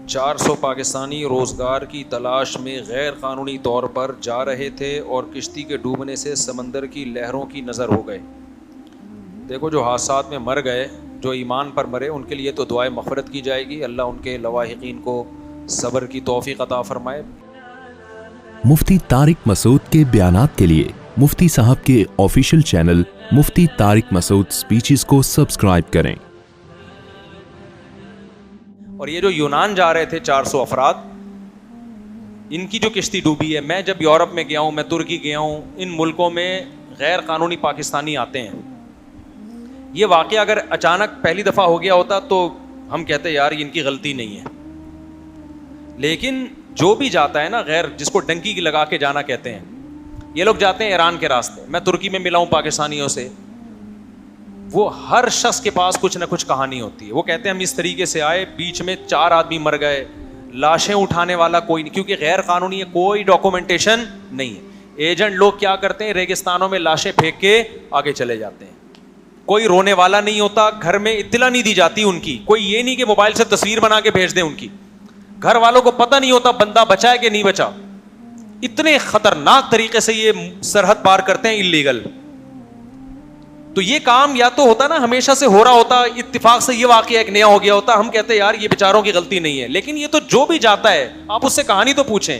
400 پاکستانی روزگار کی تلاش میں غیر قانونی طور پر جا رہے تھے اور کشتی کے ڈوبنے سے سمندر کی لہروں کی نظر ہو گئے. دیکھو جو حادثات میں مر گئے, جو ایمان پر مرے, ان کے لیے تو دعائے مغفرت کی جائے گی. اللہ ان کے لواحقین کو صبر کی توفیق عطا فرمائے. مفتی طارق مسعود کے بیانات کے لیے مفتی صاحب کے آفیشیل چینل مفتی طارق مسعود سپیچز کو سبسکرائب کریں. اور یہ جو یونان جا رہے تھے 400 افراد, ان کی جو کشتی ڈوبی ہے, میں جب یورپ میں گیا ہوں, میں ترکی گیا ہوں, ان ملکوں میں غیر قانونی پاکستانی آتے ہیں. یہ واقعہ اگر اچانک پہلی دفعہ ہو گیا ہوتا تو ہم کہتے یار ان کی غلطی نہیں ہے, لیکن جو بھی جاتا ہے نا غیر, جس کو ڈنکی کی لگا کے جانا کہتے ہیں, یہ لوگ جاتے ہیں ایران کے راستے. میں ترکی میں ملا ہوں پاکستانیوں سے, وہ ہر شخص کے پاس کچھ نہ کچھ کہانی ہوتی ہے. وہ کہتے ہیں ہم اس طریقے سے آئے, بیچ میں 4 آدمی مر گئے, لاشیں اٹھانے والا کوئی نہیں, کیونکہ غیر قانونی ہے, کوئی ڈاکومنٹیشن نہیں ہے. ایجنٹ لوگ کیا کرتے ہیں, ریگستانوں میں لاشیں پھینک کے آگے چلے جاتے ہیں. کوئی رونے والا نہیں ہوتا, گھر میں اطلاع نہیں دی جاتی ان کی, کوئی یہ نہیں کہ موبائل سے تصویر بنا کے بھیج دیں ان کی, گھر والوں کو پتہ نہیں ہوتا بندہ بچا ہے کہ نہیں بچا. اتنے خطرناک طریقے سے یہ سرحد پار کرتے ہیں اللیگل. تو یہ کام یا تو ہوتا نا ہمیشہ سے ہو رہا ہوتا, اتفاق سے یہ واقعہ ایک نیا ہو گیا ہوتا, ہم کہتے ہیں یار یہ بیچاروں کی غلطی نہیں ہے. لیکن یہ تو جو بھی جاتا ہے آپ اس سے کہانی تو پوچھیں.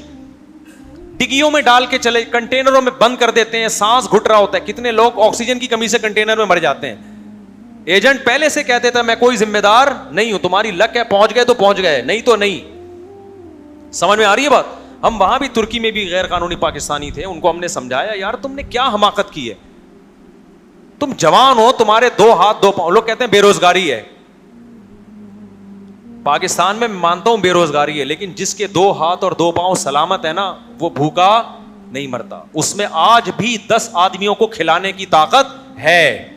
ڈگیوں میں ڈال کے چلے, کنٹینروں میں بند کر دیتے ہیں, سانس گھٹ رہا ہوتا ہے, کتنے لوگ آکسیجن کی کمی سے کنٹینر میں مر جاتے ہیں. ایجنٹ پہلے سے کہہ دیتا میں کوئی ذمہ دار نہیں ہوں, تمہاری لک ہے, پہنچ گئے تو پہنچ گئے, نہیں تو نہیں. سمجھ میں آ رہی ہے بات. ہم وہاں بھی ترکی میں بھی غیر قانونی پاکستانی تھے, ان کو ہم نے سمجھایا یار تم نے کیا حماقت کی ہے, تم جوان ہو, تمہارے 2 ہاتھ 2 پاؤں, لوگ کہتے ہیں بے روزگاری ہے. پاکستان میں مانتا ہوں بے روزگاری ہے, لیکن جس کے 2 ہاتھ اور 2 پاؤں سلامت ہے نا, وہ بھوکا نہیں مرتا. اس میں آج بھی 10 آدمیوں کو کھلانے کی طاقت ہے.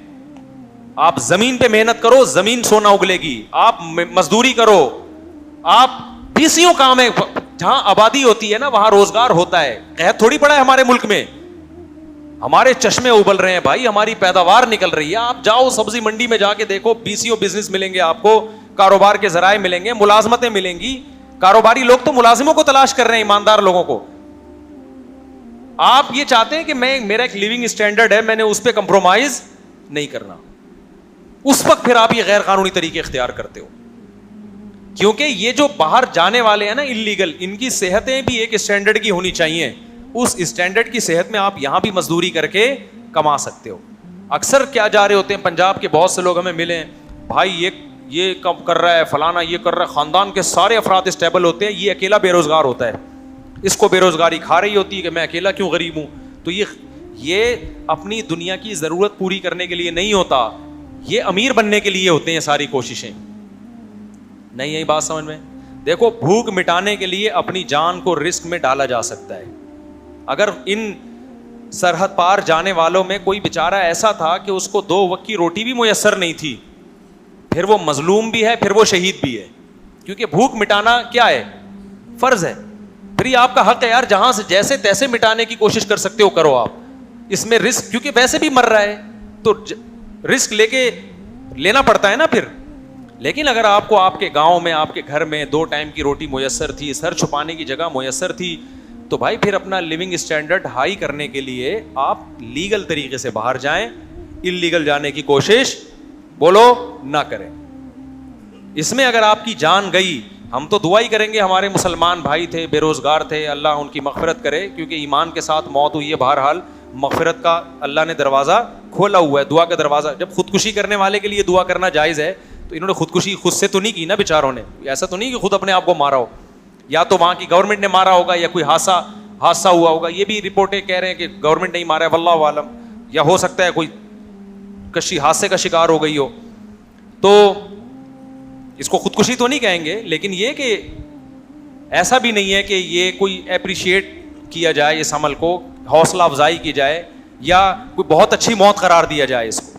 آپ زمین پہ محنت کرو, زمین سونا اگلے گی. آپ مزدوری کرو, آپ بیسیوں کام ہے, جہاں آبادی ہوتی ہے نا وہاں روزگار ہوتا ہے. قحط تھوڑی پڑا ہے ہمارے ملک میں, ہمارے چشمے ابل رہے ہیں بھائی, ہماری پیداوار نکل رہی ہے. آپ جاؤ سبزی منڈی میں جا کے دیکھو, بیسیوں بزنس ملیں گے آپ کو, کاروبار کے ذرائع ملیں گے, ملازمتیں ملیں گی. کاروباری لوگ تو ملازموں کو تلاش کر رہے ہیں, ایماندار لوگوں کو. آپ یہ چاہتے ہیں کہ میرا ایک لیونگ اسٹینڈرڈ ہے, میں نے اس پہ کمپرومائز نہیں کرنا. اس وقت پھر آپ یہ غیر قانونی طریقے اختیار کرتے ہو, کیونکہ یہ جو باہر جانے والے ہیں نا اللیگل, ان کی صحتیں بھی ایک اسٹینڈرڈ کی ہونی چاہیے. اس اسٹینڈرڈ کی صحت میں آپ یہاں بھی مزدوری کر کے کما سکتے ہو. اکثر کیا جا رہے ہوتے ہیں, پنجاب کے بہت سے لوگ ہمیں ملے ہیں, بھائی یہ کم کر رہا ہے, فلانا یہ کر رہا ہے, خاندان کے سارے افراد اسٹیبل ہوتے ہیں, یہ اکیلا بے روزگار ہوتا ہے, اس کو بے روزگاری کھا رہی ہوتی ہے کہ میں اکیلا کیوں غریب ہوں. تو یہ اپنی دنیا کی ضرورت پوری کرنے کے لیے نہیں ہوتا, یہ امیر بننے کے لیے ہوتے ہیں ساری کوششیں. نہیں یہی بات سمجھ میں. دیکھو بھوک مٹانے کے لیے اپنی جان کو رسک میں ڈالا جا سکتا ہے. اگر ان سرحد پار جانے والوں میں کوئی بیچارہ ایسا تھا کہ اس کو 2 وقت کی روٹی بھی میسر نہیں تھی, پھر وہ مظلوم بھی ہے, پھر وہ شہید بھی ہے, کیونکہ بھوک مٹانا کیا ہے, فرض ہے. پھر یہ آپ کا حق ہے یار, جہاں سے جیسے تیسے مٹانے کی کوشش کر سکتے ہو کرو آپ. اس میں رسک, کیونکہ ویسے بھی مر رہا ہے تو رسک لے کے لینا پڑتا ہے نا پھر. لیکن اگر آپ کو آپ کے گاؤں میں, آپ کے گھر میں 2 ٹائم کی روٹی میسر تھی, سر چھپانے کی جگہ میسر تھی, تو بھائی پھر اپنا لیونگ اسٹینڈرڈ ہائی کرنے کے لیے آپ لیگل طریقے سے باہر جائیں, اللیگل جانے کی کوشش بولو نہ کریں. اس میں اگر آپ کی جان گئی, ہم تو دعا ہی کریں گے, ہمارے مسلمان بھائی تھے, بے روزگار تھے, اللہ ان کی مغفرت کرے, کیونکہ ایمان کے ساتھ موت ہوئی ہے. بہرحال مغفرت کا اللہ نے دروازہ کھولا ہوا ہے, دعا کا دروازہ. جب خودکشی کرنے والے کے لیے دعا کرنا جائز ہے, تو انہوں نے خودکشی خود سے تو نہیں کی نا بیچاروں نے, ایسا تو نہیں کہ خود اپنے آپ کو مارا ہو, یا تو وہاں کی گورنمنٹ نے مارا ہوگا, یا کوئی حادثہ ہوا ہوگا. یہ بھی رپورٹیں کہہ رہے ہیں کہ گورنمنٹ نہیں مارا ہے, واللہ عالم, یا ہو سکتا ہے کوئی حادثے کا شکار ہو گئی ہو. تو اس کو خودکشی تو نہیں کہیں گے, لیکن یہ کہ ایسا بھی نہیں ہے کہ یہ کوئی اپریشیٹ کیا جائے, اس عمل کو حوصلہ افزائی کی جائے, یا کوئی بہت اچھی موت قرار دیا جائے اس کو.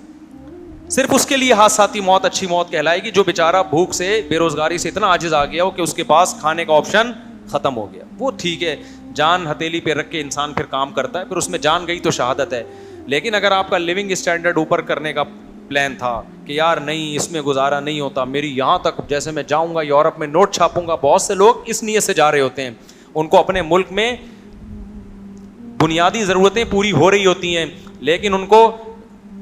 صرف اس کے لیے حادثاتی موت اچھی موت کہلائے گی جو بیچارہ بھوک سے, بے روزگاری سے اتنا عاجز آ گیا ہو کہ اس کے پاس کھانے کا آپشن ختم ہو گیا. وہ ٹھیک ہے, جان ہتھیلی پہ رکھ کے انسان پھر کام کرتا ہے, پھر اس میں جان گئی تو شہادت ہے. لیکن اگر آپ کا لیونگ اسٹینڈرڈ اوپر کرنے کا پلان تھا کہ یار نہیں اس میں گزارا نہیں ہوتا, میری یہاں تک جیسے میں جاؤں گا یورپ میں نوٹ چھاپوں گا. بہت سے لوگ اس نیت سے جا رہے ہوتے ہیں, ان کو اپنے ملک میں بنیادی ضرورتیں پوری ہو رہی ہوتی ہیں, لیکن ان کو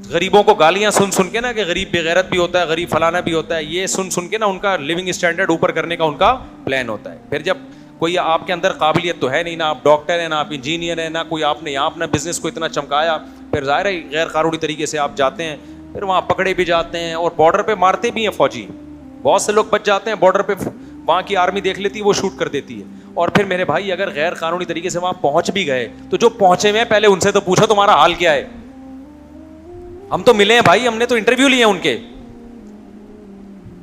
غریبوں کو گالیاں سن سن کے نا کہ غریب بے غیرت بھی ہوتا ہے, غریب فلانا بھی ہوتا ہے, یہ سن سن کے نا ان کا لیونگ اسٹینڈرڈ اوپر کرنے کا ان کا پلان ہوتا ہے. پھر جب کوئی آپ کے اندر قابلیت تو ہے نہیں, نہ آپ ڈاکٹر ہیں, نہ آپ انجینئر ہیں, نہ کوئی آپ نے یہاں اپنا بزنس کو اتنا چمکایا, پھر ظاہر ہے غیر قانونی طریقے سے آپ جاتے ہیں, پھر وہاں پکڑے بھی جاتے ہیں اور بارڈر پہ مارتے بھی ہیں فوجی. بہت سے لوگ بچ جاتے ہیں بارڈر پہ, وہاں کی آرمی دیکھ لیتی ہے, وہ شوٹ کر دیتی ہے. اور پھر میرے بھائی اگر غیر قانونی طریقے سے وہاں پہنچ بھی گئے تو جو پہنچے ہوئے ہیں پہلے ان سے تو پوچھو تمہارا حال کیا ہے. ہم تو ملے ہیں بھائی, ہم نے تو انٹرویو لیے ان کے,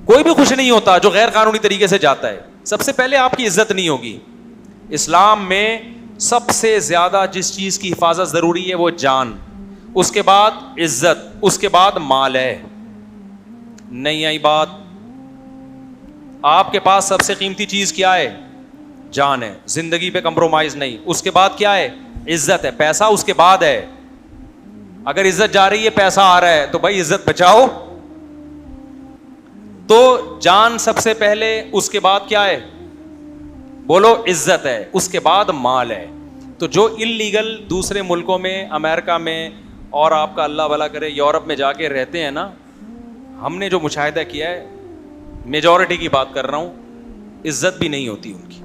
کوئی بھی خوش نہیں ہوتا جو غیر قانونی طریقے سے جاتا ہے. سب سے پہلے آپ کی عزت نہیں ہوگی. اسلام میں سب سے زیادہ جس چیز کی حفاظت ضروری ہے وہ جان, اس کے بعد عزت, اس کے بعد مال ہے. نہیں آئی بات؟ آپ کے پاس سب سے قیمتی چیز کیا ہے؟ جان ہے. زندگی پہ کمپرومائز نہیں. اس کے بعد کیا ہے؟ عزت ہے. پیسہ اس کے بعد ہے. اگر عزت جا رہی ہے پیسہ آ رہا ہے تو بھائی عزت بچاؤ. تو جان سب سے پہلے, اس کے بعد کیا ہے؟ بولو عزت ہے, اس کے بعد مال ہے. تو جو انلیگل دوسرے ملکوں میں, امریکہ میں اور آپ کا اللہ بھلا کرے یورپ میں جا کے رہتے ہیں نا, ہم نے جو مشاہدہ کیا ہے, میجورٹی کی بات کر رہا ہوں, عزت بھی نہیں ہوتی ان کی.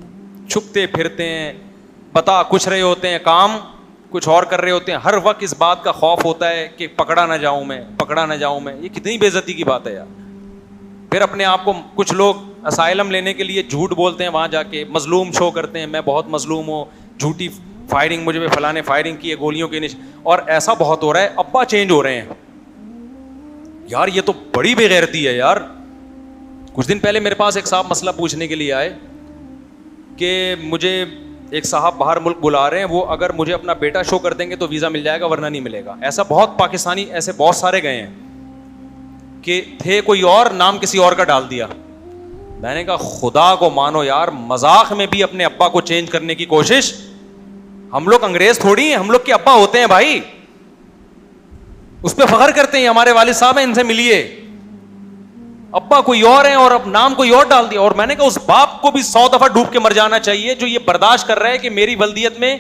چھپتے پھرتے ہیں, بتا کچھ رہے ہوتے ہیں, کام کچھ اور کر رہے ہوتے ہیں. ہر وقت اس بات کا خوف ہوتا ہے کہ پکڑا نہ جاؤں میں, پکڑا نہ جاؤں میں. یہ کتنی بے عزتی کی بات ہے یار. پھر اپنے آپ کو کچھ لوگ اسائلم لینے کے لیے جھوٹ بولتے ہیں, وہاں جا کے مظلوم شو کرتے ہیں, میں بہت مظلوم ہوں, جھوٹی فائرنگ مجھ پہ فلاں نے فائرنگ کی ہے گولیوں کے اور ایسا بہت ہو رہا ہے. ابا چینج ہو رہے ہیں یار, یہ تو بڑی بے غیرتی ہے یار. کچھ دن پہلے میرے پاس ایک صاحب مسئلہ پوچھنے کے لیے آئے کہ مجھے ایک صاحب باہر ملک بلا رہے ہیں, وہ اگر مجھے اپنا بیٹا شو کر دیں گے تو ویزا مل جائے گا ورنہ نہیں ملے گا. ایسا بہت پاکستانی ایسے بہت سارے گئے ہیں کہ تھے کوئی اور, نام کسی اور کا ڈال دیا. میں نے کہا خدا کو مانو یار, مذاق میں بھی اپنے ابا کو چینج کرنے کی کوشش. ہم لوگ انگریز تھوڑی ہیں, ہم لوگ کے ابا ہوتے ہیں بھائی, اس پہ فخر کرتے ہیں. ہمارے والد صاحب ہیں, ان سے ملیے, ابا کوئی اور ہیں اور اب نام کوئی اور ڈال دیا. اور میں نے کہا اس باپ کو بھی 100 دفعہ ڈوب کے مر جانا چاہیے جو یہ برداشت کر رہا ہے کہ میری ولدیت میں,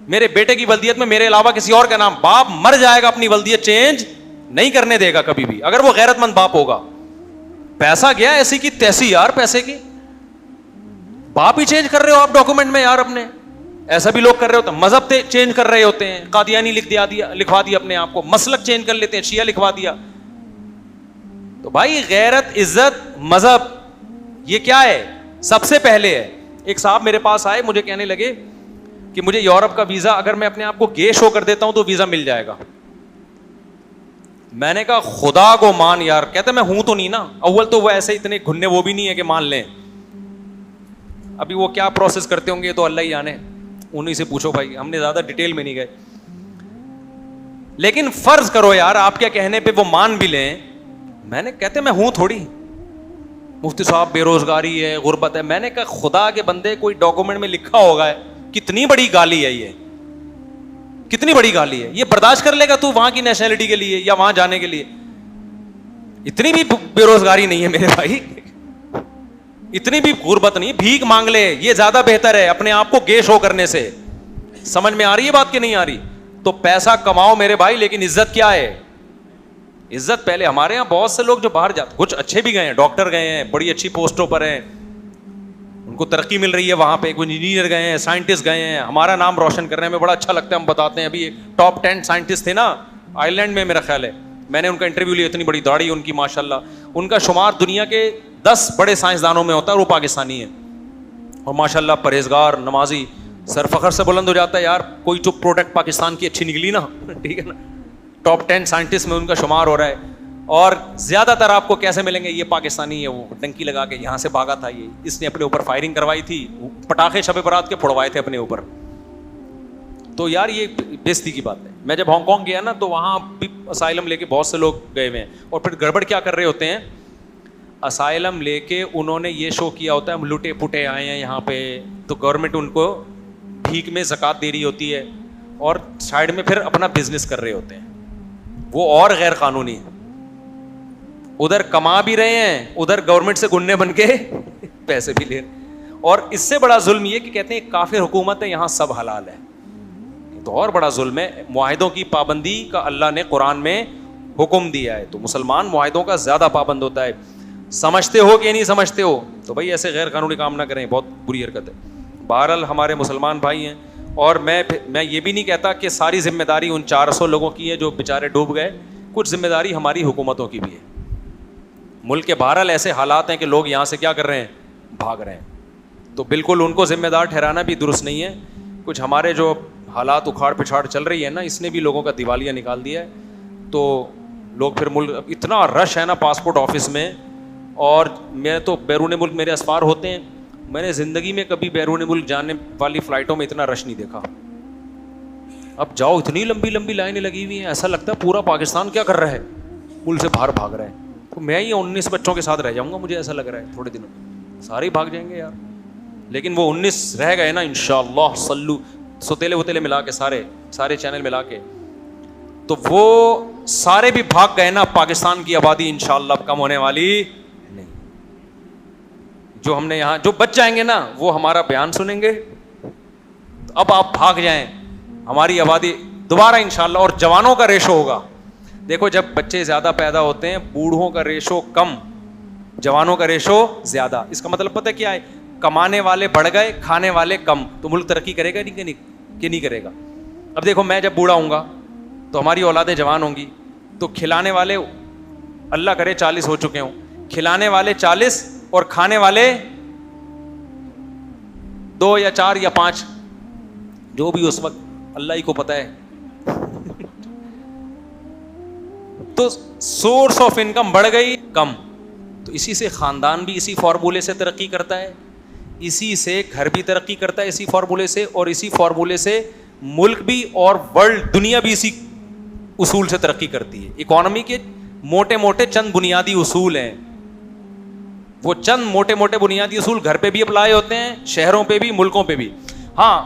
میرے بیٹے کی ولدیت میں میرے علاوہ کسی اور کا نام. باپ مر جائے گا اپنی ولدیت چینج نہیں کرنے دے گا کبھی بھی, اگر وہ غیرت مند باپ ہوگا. پیسہ گیا ایسی کی تیسی یار, پیسے کی باپ ہی چینج کر رہے ہو آپ ڈاکومنٹ میں یار اپنے. ایسا بھی لوگ کر رہے ہوتے ہیں, مذہب چینج کر رہے ہوتے ہیں, قادیانی لکھوا دیا اپنے آپ کو, مسلک چینج کر لیتے ہیں, شیعہ لکھوا دیا. تو بھائی غیرت, عزت, مذہب یہ کیا ہے؟ سب سے پہلے ہے. ایک صاحب میرے پاس آئے, مجھے کہنے لگے کہ مجھے یورپ کا ویزا, اگر میں اپنے آپ کو گے شو کر دیتا ہوں تو ویزا مل جائے گا. میں نے کہا خدا کو مان یار. کہتے میں ہوں تو نہیں نا. اول تو وہ ایسے اتنے گھننے وہ بھی نہیں ہے کہ مان لیں, ابھی وہ کیا پروسیس کرتے ہوں گے تو اللہ ہی جانے, انہیں سے پوچھو بھائی, ہم نے زیادہ ڈیٹیل میں نہیں گئے. لیکن فرض کرو یار آپ کے کہنے پہ وہ مان بھی لیں. میں نے کہتے میں ہوں تھوڑی, مفتی صاحب بے روزگاری ہے, غربت ہے. میں نے کہا خدا کے بندے, کوئی ڈاکومنٹ میں لکھا ہوگا ہے, کتنی بڑی گالی ہے یہ, کتنی بڑی گالی ہے یہ. برداشت کر لے گا تو وہاں کی نیشنلٹی کے لیے یا وہاں جانے کے لیے؟ اتنی بھی بے روزگاری نہیں ہے میرے بھائی, اتنی بھی غربت نہیں, بھیک مانگ لے, یہ زیادہ بہتر ہے اپنے آپ کو گے شو کرنے سے. سمجھ میں آ رہی ہے بات کہ نہیں آ رہی؟ تو پیسہ کماؤ میرے بھائی, لیکن عزت کیا ہے؟ عزت پہلے. ہمارے یہاں بہت سے لوگ جو باہر جاتے, کچھ اچھے بھی گئے ہیں, ڈاکٹر گئے ہیں, بڑی اچھی پوسٹوں پر ہیں, ان کو ترقی مل رہی ہے وہاں پہ, کچھ انجینئر گئے ہیں, سائنٹسٹ گئے ہیں, ہمارا نام روشن کر رہے ہیں. ہمیں بڑا اچھا لگتا ہے, ہم بتاتے ہیں. ابھی ٹاپ 10 سائنٹسٹ تھے نا آئرلینڈ میں, میرا خیال ہے, میں نے ان کا انٹرویو لیا, اتنی بڑی داڑھی ان کی ماشاءاللہ. ان کا شمار دنیا کے 10 بڑے سائنسدانوں میں ہوتا ہے, اور وہ پاکستانی ہے, اور ماشاءاللہ پرہیزگار, نمازی. سر فخر سے بلند ہو جاتا ہے یار, کوئی جو پروڈکٹ پاکستان کی اچھی نکلی نا, ٹھیک ہے نا, ٹاپ 10 سائنٹسٹ میں ان کا شمار ہو رہا ہے. اور زیادہ تر آپ کو کیسے ملیں گے؟ یہ پاکستانی ہے, وہ ڈنکی لگا کے یہاں سے بھاگا تھا, یہ اس نے اپنے اوپر فائرنگ کروائی تھی, پٹاخے شب برات کے پھڑوائے تھے اپنے اوپر. تو یار یہ بے عزتی کی بات ہے. میں جب ہانگ کانگ گیا نا تو وہاں بھی اسائلم لے کے بہت سے لوگ گئے ہوئے ہیں, اور پھر گڑبڑ کیا کر رہے ہوتے ہیں, اسائلم لے کے انہوں نے یہ شو کیا ہوتا ہے ہم لٹے پٹے آئے ہیں یہاں پہ, تو گورنمنٹ ان کو بھیک میں زکوٰۃ دے رہی ہوتی ہے, اور سائڈ میں پھر اپنا بزنس کر رہے ہوتے ہیں, وہ اور غیر قانونی. ادھر کما بھی رہے ہیں, ادھر گورنمنٹ سے گننے بن کے پیسے بھی لے رہے. اور اس سے بڑا ظلم یہ کہ کہتے ہیں کافر حکومت ہے, یہاں سب حلال ہے. تو اور بڑا ظلم ہے. معاہدوں کی پابندی کا اللہ نے قرآن میں حکم دیا ہے, تو مسلمان معاہدوں کا زیادہ پابند ہوتا ہے. سمجھتے ہو کہ نہیں سمجھتے ہو تو بھائی ایسے غیر قانونی کام نہ کریں, بہت بری حرکت ہے. بہرحال ہمارے مسلمان بھائی ہیں, اور میں یہ بھی نہیں کہتا کہ ساری ذمہ داری ان 400 لوگوں کی ہے جو بیچارے ڈوب گئے. کچھ ذمہ داری ہماری حکومتوں کی بھی ہے. ملک کے بہرحال ایسے حالات ہیں کہ لوگ یہاں سے کیا کر رہے ہیں, بھاگ رہے ہیں, تو بالکل ان کو ذمہ دار ٹھہرانا بھی درست نہیں ہے. کچھ ہمارے جو حالات اکھاڑ پچھاڑ چل رہی ہے نا, اس نے بھی لوگوں کا دیوالیہ نکال دیا ہے. تو لوگ پھر ملک, اتنا رش ہے نا پاسپورٹ آفس میں, اور میں تو بیرون ملک میرے اسفار ہوتے ہیں, میں نے زندگی میں کبھی بیرون ملک جانے والی فلائٹوں میں اتنا رش نہیں دیکھا. اب جاؤ اتنی لمبی لمبی لائنیں لگی ہوئی ہیں, ایسا لگتا ہے پورا پاکستان کیا کر رہا ہے, ملک سے باہر بھاگ رہا ہے. تو میں یہ 19 بچوں کے ساتھ رہ جاؤں گا, مجھے ایسا لگ رہا ہے تھوڑے دنوں میں سارے بھاگ جائیں گے یار. لیکن وہ 19 رہ گئے نا انشاءاللہ, سلو ستیلے وتیلے ملا کے سارے چینل ملا کے, تو وہ سارے بھی بھاگ گئے نا. پاکستان کی آبادی انشاءاللہ کم ہونے والی نہیں. جو ہم نے یہاں جو بچ جائیں گے نا وہ ہمارا بیان سنیں گے. اب آپ بھاگ جائیں, ہماری آبادی دوبارہ انشاءاللہ. اور جوانوں کا ریشو ہوگا. دیکھو جب بچے زیادہ پیدا ہوتے ہیں, بوڑھوں کا ریشو کم, جوانوں کا ریشو زیادہ. اس کا مطلب پتہ کیا ہے, کمانے والے بڑھ گئے, کھانے والے کم, تو ملک ترقی کرے گا کہ نہیں کرے گا. اب دیکھو میں جب بوڑھا ہوں گا تو ہماری اولادیں جوان ہوں گی, تو کھلانے والے اللہ کرے 40 ہو چکے ہوں, کھلانے والے 40 اور کھانے والے 2 یا 4 یا 5, جو بھی اس وقت اللہ ہی کو پتہ ہے. تو سورس آف انکم بڑھ گئی کم. تو اسی سے خاندان بھی اسی فارمولے سے ترقی کرتا ہے, اسی سے گھر بھی ترقی کرتا ہے اسی فارمولے سے, اور اسی فارمولے سے ملک بھی اور ورلڈ دنیا بھی اسی اصول سے ترقی کرتی ہے. اکانومی کے موٹے موٹے چند بنیادی اصول ہیں, وہ چند موٹے موٹے بنیادی اصول گھر پہ بھی اپلائی ہوتے ہیں, شہروں پہ بھی, ملکوں پہ بھی. ہاں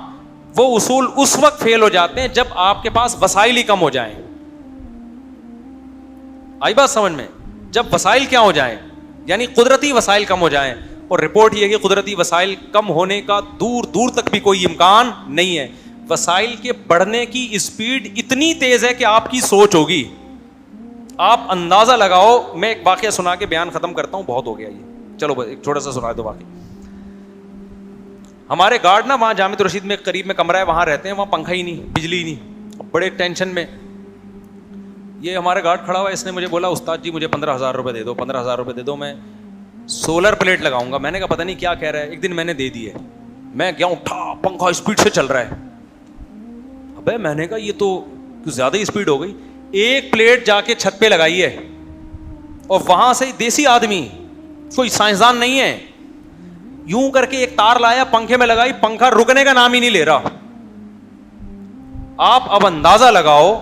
وہ اصول اس وقت فیل ہو جاتے ہیں جب آپ کے پاس وسائل ہی کم ہو جائیں. آئی بات سمجھ میں؟ جب وسائل کیا ہو جائیں, یعنی قدرتی وسائل کم ہو جائیں. اور رپورٹ یہ ہے کہ قدرتی وسائل کم ہونے کا دور دور تک بھی کوئی امکان نہیں ہے. وسائل کے بڑھنے کی اسپیڈ اتنی تیز ہے کہ آپ کی سوچ ہوگی, آپ اندازہ لگاؤ. میں ایک واقعہ سنا کے بیان ختم کرتا ہوں, بہت ہو گیا یہ, چلو ایک چھوٹا سا سنا دو واقعہ. ہمارے گارڈ نا وہاں جامع رشید میں قریب میں کمرہ ہے, وہاں رہتے ہیں, وہاں پنکھا ہی نہیں, بجلی ہی نہیں, بڑے ٹینشن میں. یہ ہمارا گارڈ کھڑا ہوا ہے, اس نے مجھے بولا استاد جی مجھے 15,000 روپے دے دو, 15,000 روپے دے دو, میں سولر پلیٹ لگاؤں گا. میں نے کہا پتہ نہیں کیا کہہ رہا ہے. ایک دن میں نے دے دی ہے, میں گیا اٹھا, پنکھا اسپیڈ سے چل رہا ہے. ابے میں نے کہا یہ تو زیادہ ہی اسپیڈ ہو گئی. ایک پلیٹ جا کے چھت پہ لگائی ہے, اور وہاں سے دیسی آدمی, کوئی سائنسدان نہیں ہے, یوں کر کے ایک تار لایا, پنکھے میں لگائی, پنکھا رکنے کا نام ہی نہیں لے رہا. آپ اب اندازہ لگاؤ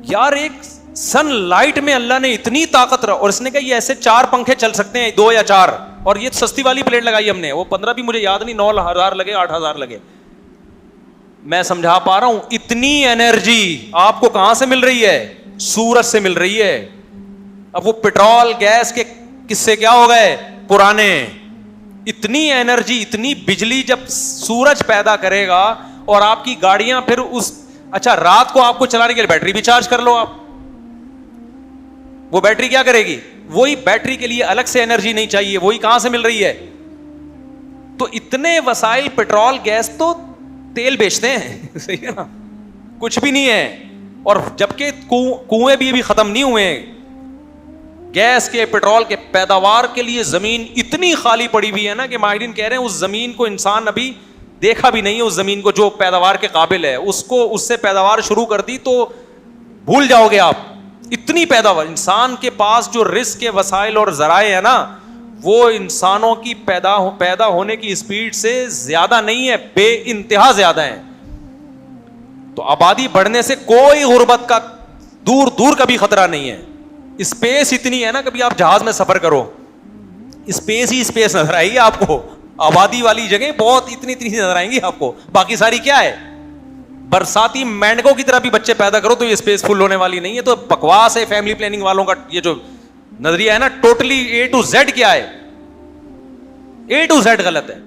یار, ایک سن لائٹ میں اللہ نے اتنی طاقت رہا. اور اس نے کہا یہ ایسے 4 پنکھے چل سکتے ہیں, 2 یا 4, اور یہ سستی والی پلیٹ لگائی ہم نے, وہ 15 بھی مجھے یاد نہیں, 9,000 لگے 8,000 لگے. میں سمجھا پا رہا ہوں اتنی انرجی آپ کو کہاں سے مل رہی ہے, سورج سے مل رہی ہے. اب وہ پیٹرول گیس کے قصے کیا ہو گئے پرانے. اتنی انرجی, اتنی بجلی جب سورج پیدا کرے گا, اور آپ کی گاڑیاں پھر اس, اچھا رات کو آپ کو چلانے کے لیے بیٹری بھی چارج کر لو آپ, وہ بیٹری کیا کرے گی, وہی بیٹری کے لیے الگ سے انرجی نہیں چاہیے, وہی کہاں سے مل رہی ہے. تو اتنے وسائل, پیٹرول گیس تو تیل بیچتے ہیں, صحیح ہے نا, کچھ بھی نہیں ہے. اور جبکہ کنویں بھی ابھی ختم نہیں ہوئے, گیس کے پیٹرول کے پیداوار کے لیے زمین اتنی خالی پڑی ہوئی ہے نا کہ ماہرین کہہ رہے ہیں اس زمین کو انسان ابھی دیکھا بھی نہیں ہے, اس زمین کو جو پیداوار کے قابل ہے, اس کو اس سے پیداوار شروع کر دی تو بھول جاؤ گے آپ. اتنی پیداوار, انسان کے پاس جو رزق کے وسائل اور ذرائع ہے نا, وہ انسانوں کی پیدا ہونے کی اسپیڈ سے زیادہ نہیں ہے, بے انتہا زیادہ ہے. تو آبادی بڑھنے سے کوئی غربت کا دور دور کا بھی خطرہ نہیں ہے. اسپیس اتنی ہے نا, کبھی آپ جہاز میں سفر کرو, اسپیس ہی اسپیس نظر آئے گی آپ کو. آبادی والی جگہ بہت اتنی نظر آئیں گی آپ کو, باقی ساری کیا ہے, برساتی مینڈکوں کی طرح بھی بچے پیدا کرو تو یہ اسپیس فل ہونے والی نہیں ہے. تو بکواس ہے فیملی پلاننگ والوں کا, یہ جو نظریہ ہے نا ٹوٹلی A to Z کیا ہے, A to Z غلط ہے.